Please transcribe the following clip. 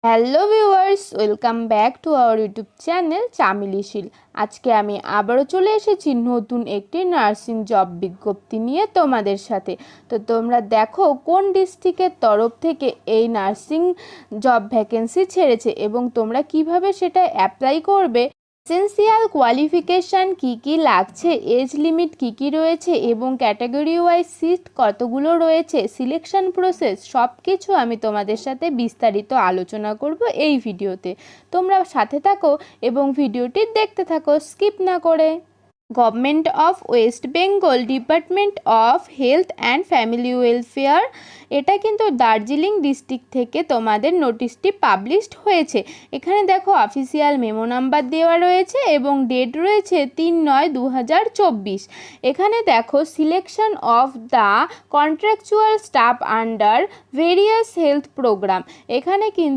Hello viewers, welcome back to our YouTube channel চামিলিশীল। আজকে আমি আবারও চলে এসেছি নতুন একটি নার্সিং জব বিজ্ঞপ্তি নিয়ে তোমাদের সাথে। তো তোমরা দেখো কোন ডিস্ট্রিক্টের তরফ থেকে এই নার্সিং জব ভ্যাকেন্সি ছেড়েছে এবং তোমরা কিভাবে সেটা অ্যাপ্লাই করবে, এসেন্সিয়াল কোয়ালিফিকেশান কী কী লাগছে, এজ লিমিট কী কী রয়েছে এবং ক্যাটাগরি ওয়াইজ সিট কতগুলো রয়েছে, সিলেকশন প্রসেস সব কিছু আমি তোমাদের সাথে বিস্তারিত আলোচনা করব এই ভিডিওতে। তোমরা সাথে থাকো এবং ভিডিওটি দেখতে থাকো স্কিপ না করে। Government of West Bengal department of health and family welfare, এটা কিন্তু দার্জিলিং ডিস্ট্রিক্ট থেকে তোমাদের নোটিশটি পাবলিশড হয়েছে। এখানে দেখো অফিসিয়াল মেমো নাম্বার দেওয়া রয়েছে এবং ডেট রয়েছে 3/9/2024। এখানে দেখো selection of the contractual staff under various health programme, এখানে কিন্তু